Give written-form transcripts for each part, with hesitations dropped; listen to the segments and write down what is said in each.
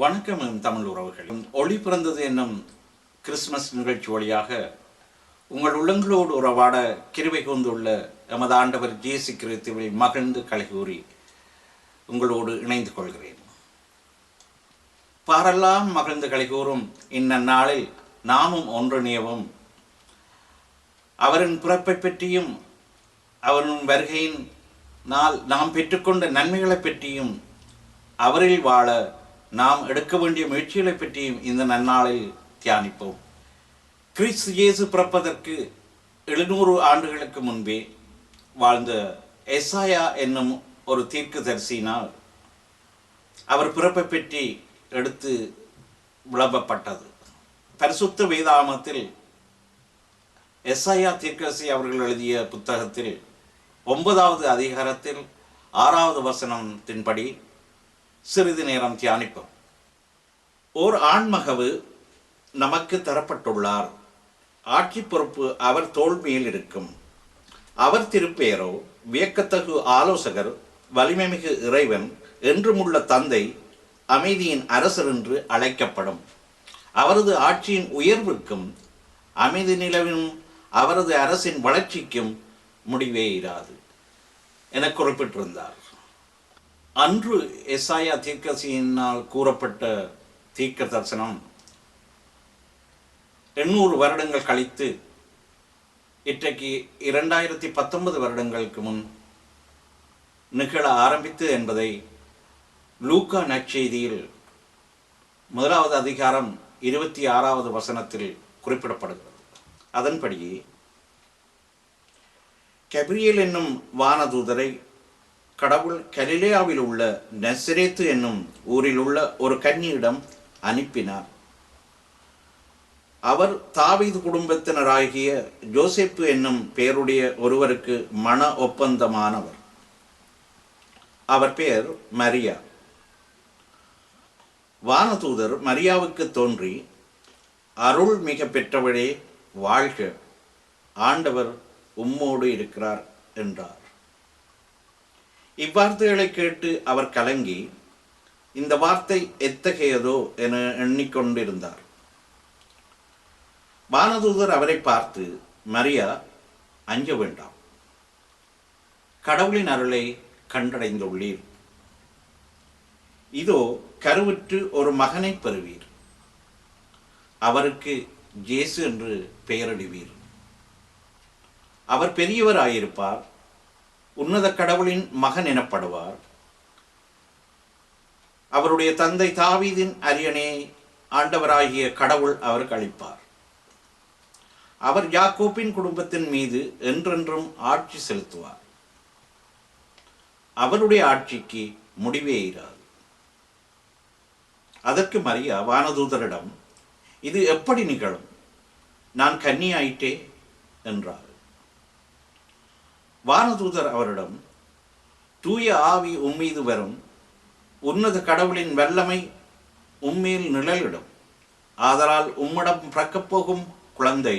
வணக்கம் தமிழ் உறவுகள். ஒளி பிறந்தது என்னும் கிறிஸ்துமஸ் நிகழ்ச்சி வழியாக உங்கள் உள்ளங்களோடு உறவாட கிருபை கொண்டுள்ள எமது ஆண்டவர் இயேசு கிறிஸ்துவில் மகிழ்ந்து கலிகூறி உங்களோடு இணைந்து கொள்கிறேன். பாரெல்லாம் மகிழ்ந்து கலிகூறும் இந்நாளில் நாமும் ஒன்றிணையவும் அவரின் பிறப்பை பற்றியும் அவரின் வருகையின் நாள் நாம் பெற்றுக்கொண்ட நன்மைகளை பற்றியும் அவரில் வாழ நாம் எடுக்க வேண்டிய முயற்சிகளை பற்றியும் இந்த நன்னாளில் தியானிப்போம். கிறிஸ்து இயேசு பிறப்பதற்கு 700 ஆண்டுகளுக்கு முன்பே வாழ்ந்த எசாயா என்னும் ஒரு தீர்க்கதரிசியினால் அவர் பிறப்பை பற்றி எடுத்து விளம்பப்பட்டது. பரிசுத்த வேதாகமத்தில் எசாயா தீர்க்கதரிசி அவர்கள் எழுதிய புத்தகத்தில் 9வது அதிகாரத்தில் 6வது வசனத்தின்படி சிறிது நேரம் தியானிப்போம். ஓர் ஆண்மகவு நமக்கு தரப்பட்டுள்ளார், ஆட்சி பொறுப்பு அவர் தோள் மேல் இருக்கும். அவர் திருப்பெயரோ வியக்கத்தகு ஆலோசகர், வலிமைமிகு இறைவன், என்றுமுள்ள தந்தை, அமைதியின் அரசர் என்று அழைக்கப்படும். அவரது ஆட்சியின் உயர்வுக்கும் அமைதி நிலவினும் அவரது அரசின் வளர்ச்சிக்கும் முடிவே இராது என குறிப்பிட்டிருந்தார். அன்று எசாயா தீர்க்கதரிசியினால் கூறப்பட்ட தீர்க்க தரிசனம் 800 வருடங்கள் கழித்து இன்றைக்கு 2019 வருடங்களுக்கு முன் நிகழ ஆரம்பித்து என்பதை லூக்கா நற்செய்தியில் 1வது அதிகாரம் 26வது வசனத்தில் குறிப்பிடப்படுகிறது. அதன்படியே கபிரியேல் என்னும் வானதூதரை கடவுள் கலிலேயாவில் உள்ள நசரேத்து என்னும் ஊரில் உள்ள ஒரு கன்னியிடம் அனுப்பினார். அவர் தாவீது குடும்பத்தினராகிய யோசேப்பு என்னும் பெயருடைய ஒருவருக்கு மன ஒப்பந்தமானவர். அவர் பெயர் மரியா. வானதூதர் மரியாவுக்கு தோன்றி, அருள் மிக பெற்றவளே வாழ்க, ஆண்டவர் உம்மோடு இருக்கிறார் என்றார். இவ்வார்த்தைகளை கேட்டு அவர் கலங்கி, இந்த வார்த்தை எத்தகையதோ என எண்ணிக்கொண்டிருந்தார். வானதூதர் அவரை பார்த்து, மரியா, அஞ்ச வேண்டாம், கடவுளின் அருளை கண்டடைந்துள்ளீர். இதோ கருவுற்று ஒரு மகனை பெறுவீர், அவருக்கு இயேசு என்று பெயரிடுவீர். அவர் பெரியவராயிருப்பார், உன்னத கடவுளின் மகன் எனப்படுவார். அவருடைய தந்தை தாவீதின் அரியணை ஆண்டவராகிய கடவுள் அவருக்கு அளிப்பார். அவர் யாக்கோபின் குடும்பத்தின் மீது என்றென்றும் ஆட்சி செலுத்துவார். அவருடைய ஆட்சிக்கு முடிவே இராது. அதற்கு மரியா வானதூதரிடம், இது எப்படி நிகழும்? நான் கன்னியாயிட்டே என்றார். வானதூதர் அவரிடம், தூய ஆவி உம்மீது வரும், உன்னத கடவுளின் வல்லமை உம்மேல் நிழலிடும். ஆதலால் உம்மிடம் பிறக்கப் போகும் குழந்தை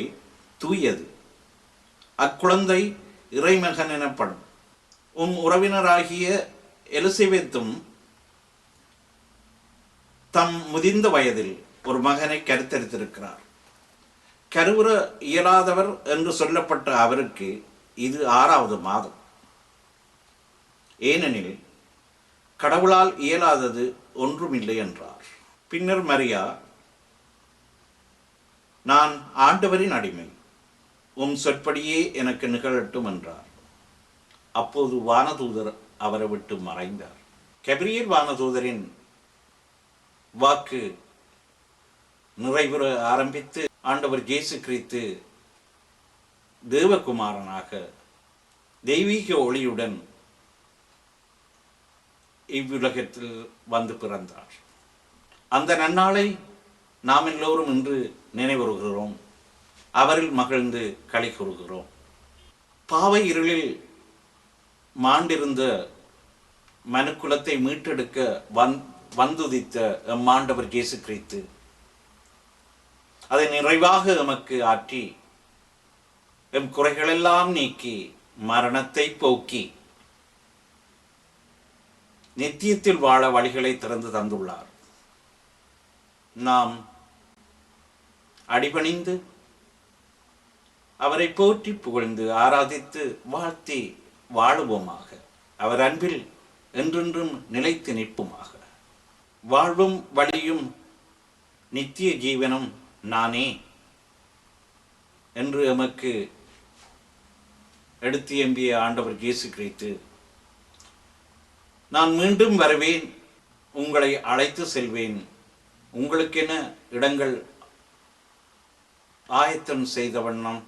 தூயது, அக்குழந்தை இறைமகன் எனப்படும். உறவினராகிய எலிசபெத்தும் தம் முதிர்ந்த வயதில் ஒரு மகனை கருத்தரித்திருக்கிறார். கருவுற இயலாதவர் என்று சொல்லப்பட்ட அவருக்கு இது 6வது மாதம். ஏனெனில் கடவுளால் இயலாதது ஒன்றுமில்லை என்றார். பின்னர் மரியா, நான் ஆண்டவரின் அடிமை, உம் சொற்படியே எனக்கு நிகழட்டும் என்றார். அப்போது வானதூதர் அவரை விட்டு மறைந்தார். கபிரியேல் வானதூதரின் வாக்கு நிறைவுற ஆரம்பித்து ஆண்டவர் இயேசு கிறிஸ்து தேவகுமாரனாக தெய்வீக ஒளியுடன் இவ்வுலகத்தில் வந்து பிறந்தார். அந்த நன்னாளை நாம் எல்லோரும் இன்று நினைவுறுகிறோம், அவரில் மகிழ்ந்து களி கூறுகிறோம். பாவை இருளில் மாண்டிருந்த மனுக்குலத்தை மீட்டெடுக்க வந்துதித்த எம்மாண்டவர் இயேசு கிறிஸ்து அதை நிறைவாக எமக்கு ஆற்றி எம் குறைகளெல்லாம் நீக்கி மரணத்தை போக்கி நித்தியத்தில் வாழ வழிகளை திறந்து தந்துள்ளார். நாம் அடிபணிந்து அவரை போற்றி புகழ்ந்து ஆராதித்து வாழ்த்தி வாழுவோமாக. அவர் அன்பில் என்றென்றும் நிலைத்து நிற்போமாக. வாழ்வும் வழியும் நித்திய ஜீவனும் நானே என்று எமக்கு எடுத்து எம்பிய ஆண்டவர் இயேசு கிறிஸ்து, நான் மீண்டும் வருவேன், உங்களை அழைத்து செல்வேன், உங்களுக்கென இடங்கள் ஆயத்தம் செய்த வண்ணம்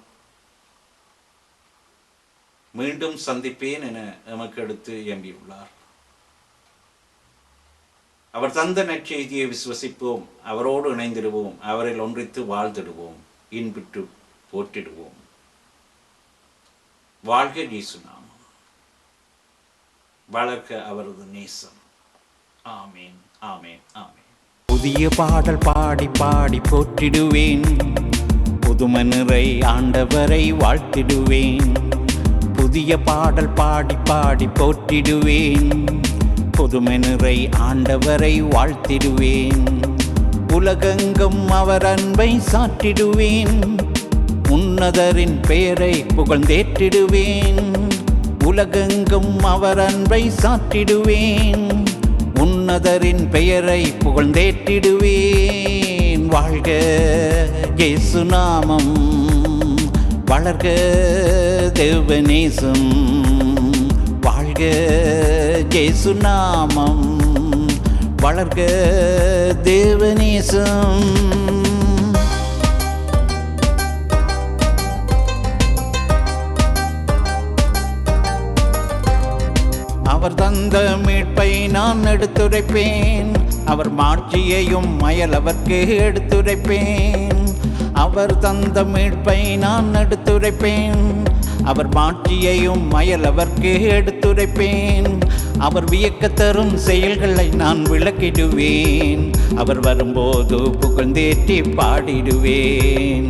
மீண்டும் சந்திப்பேன் என எமக்கு எடுத்து எம்பியுள்ளார். அவர் தந்த நற்செய்தியை விசுவசிப்போம், அவரோடு இணைந்திடுவோம், அவரில் ஒன்றித்து வாழ்ந்திடுவோம், இன்பிட்டு போற்றிடுவோம். வாழ்க இயேசு நாமம், வளர்க்க அவரது நேசம். ஆமேன், ஆமேன், ஆமேன். புதிய பாடல் பாடி பாடி போற்றிடுவேன், புதுமை நிறை ஆண்டவரை வாழ்த்திடுவேன். புதிய பாடல் பாடி பாடி போற்றிடுவேன், புதுமை நிறை ஆண்டவரை வாழ்த்திடுவேன். உலகெங்கும் அவர் அன்பை சாற்றிடுவேன், உன்னதரின் பெயரை புகழ்ந்தேற்றிடுவேன். உலகெங்கும் அவர் அன்பை சாற்றிடுவேன், உன்னதரின் பெயரை புகழ்ந்தேற்றிடுவேன். வாழ்க இயேசு நாமம், வளர்க தேவநேசம். வாழ்க இயேசு நாமம், வளர்க தேவநேசம். அவர் தந்த மீட்பை நான் எடுத்துரைப்பேன், அவர் மாட்சியையும் அயலவர்க்கு எடுத்துரைப்பேன். அவர் தந்த மீட்பை நான் எடுத்துரைப்பேன், அவர் மாட்சியையும் அயலவர்க்கு எடுத்துரைப்பேன். அவர் வியக்க தரும் செயல்களை நான் விளக்கிடுவேன், அவர் வரும்போது புகழ்ந்தேற்றி பாடிடுவேன்.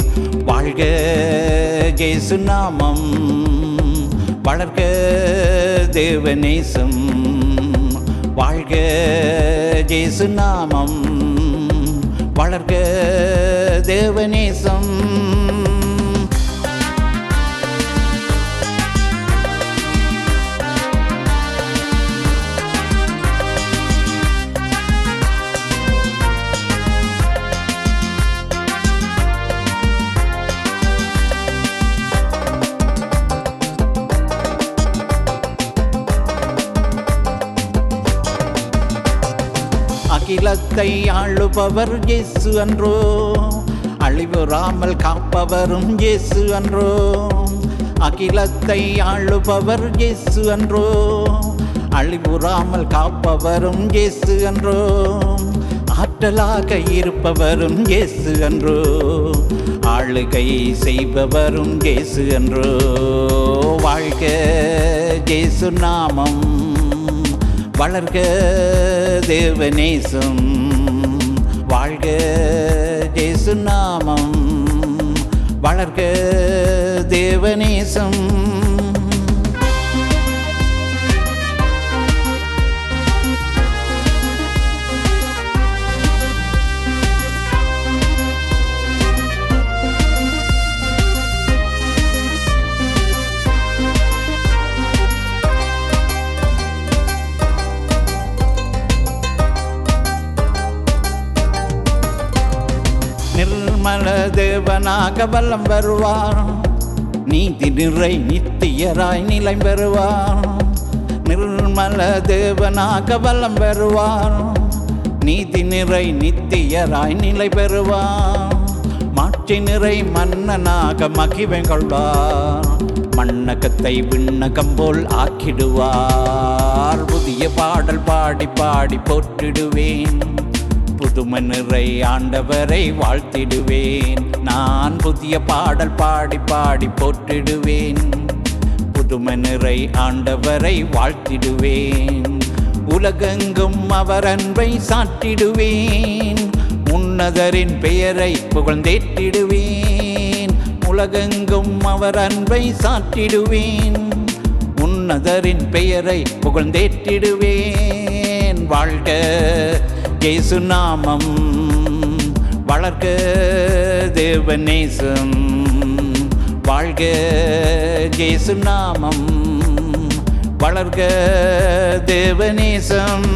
வாழ்க இயேசு நாமம், வளர்க தேவநேசம். வாழ்க இயேசு நாமம், வளர்க தேவநேசம். அகிலத்தை ஆளுபவர் இயேசு அன்றோ, அழிவுறாமல் காப்பவரும் இயேசு அன்றோ. அகிலத்தை ஆளுபவர் இயேசு அன்றோ, அழிவுறாமல் காப்பவரும் இயேசு அன்றோ. ஆற்றலாக இருப்பவரும் இயேசு அன்றோ, ஆளுகை செய்பவரும் இயேசு அன்றோ. வாழ்க இயேசு நாமம், வளர்க தேவநேசம். வாழ்க இயேசு நாமம், வளர்க தேவநேசம். நிர்மல தேவனாக வலம் வருவார், நீதி நிறை நித்தியராய் நிலை பெறுவார். நிர்மல தேவனாக வலம் வருவார், நீதி நிறை நித்தியராய் நிலை பெறுவார். மாட்சி நிறை மன்னனாக மகிமை கொள்வார், மண்ணகத்தை விண்ணகம் போல் ஆக்கிடுவார். புதிய பாடல் பாடி பாடி போற்றிடுவேன், புதுமை நிறை ஆண்டவரை வாழ்த்திடுவேன். நான் புதிய பாடல் பாடி பாடி போற்றிடுவேன், புதுமை நிறை ஆண்டவரை வாழ்த்திடுவேன். உலகெங்கும் அவர் அன்பை சாற்றிடுவேன், உன்னதரின் பெயரை புகழ்ந்தேற்றிடுவேன். உலகெங்கும் அவர் அன்பை சாற்றிடுவேன், உன்னதரின் பெயரை புகழ்ந்தேற்றிடுவேன். வாழ்க இயேசு நாமம், வளர்க தேவநேசம், வாழ்க இயேசு நாமம், வளர்க தேவநேசம்.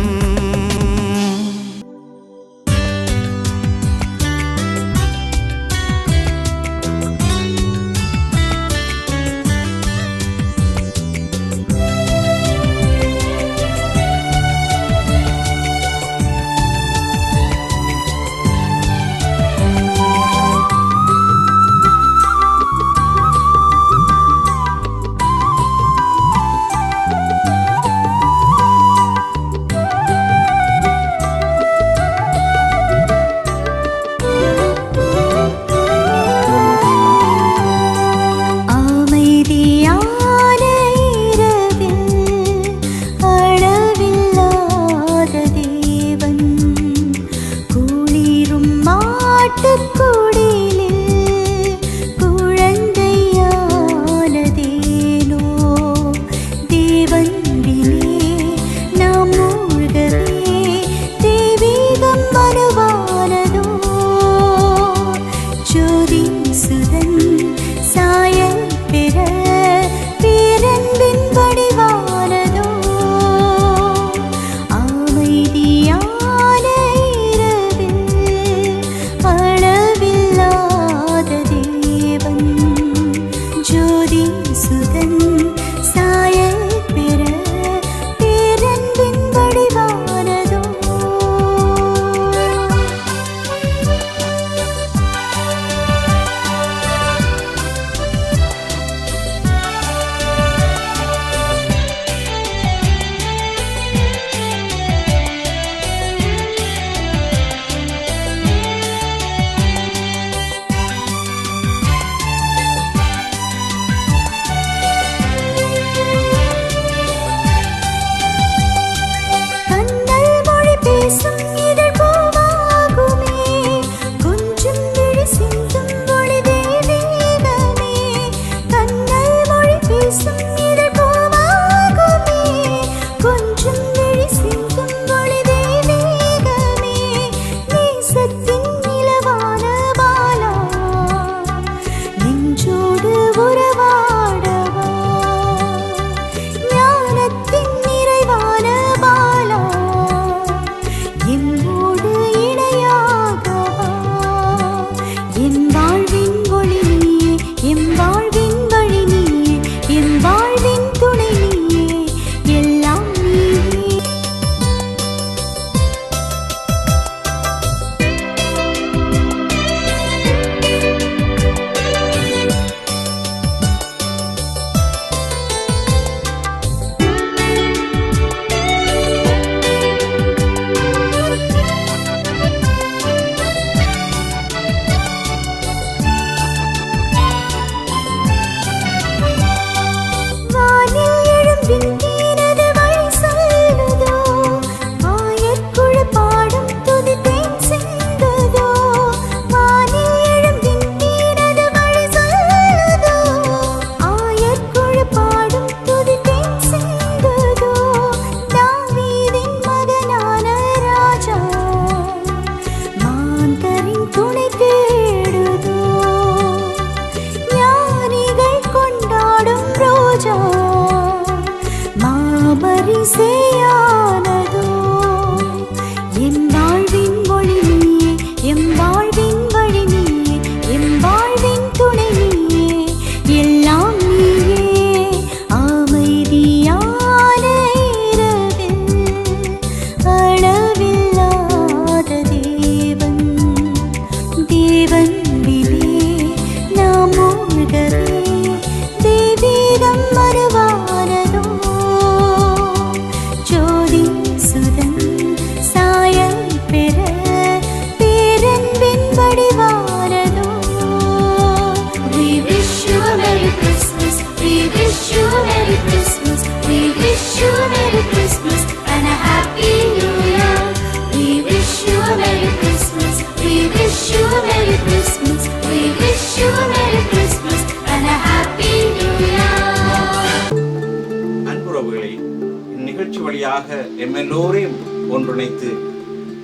வழியாக எல்லோரையும் ஒன்றிணைத்து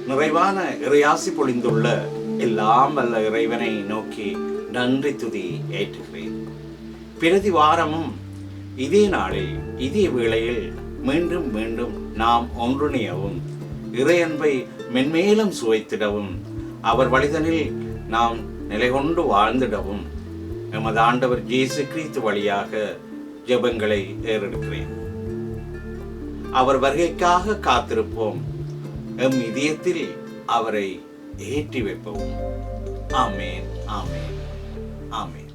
நிறைவான இறையாசி பொழிந்துள்ள எல்லாம் வல்ல இறைவனை நோக்கி நன்றி துதி ஏற்றுகிறேன். பிரதி வாரமும் இதே நாளில் இதே வேளையில் மீண்டும் மீண்டும் நாம் ஒன்றிணையவும், இறையன்பை மென்மேலும் சுவைத்திடவும், அவர் வழிதனில் நாம் நிலை கொண்டு வாழ்ந்திடவும் எமது ஆண்டவர் இயேசு கிறிஸ்து வழியாக ஜெபங்களை ஏறெடுக்கிறேன். அவர் வருகைக்காக காத்திருப்போம். எம் இதயத்தில் அவரை ஏற்றி வைப்போம். ஆமேன், ஆமேன், ஆமேன்.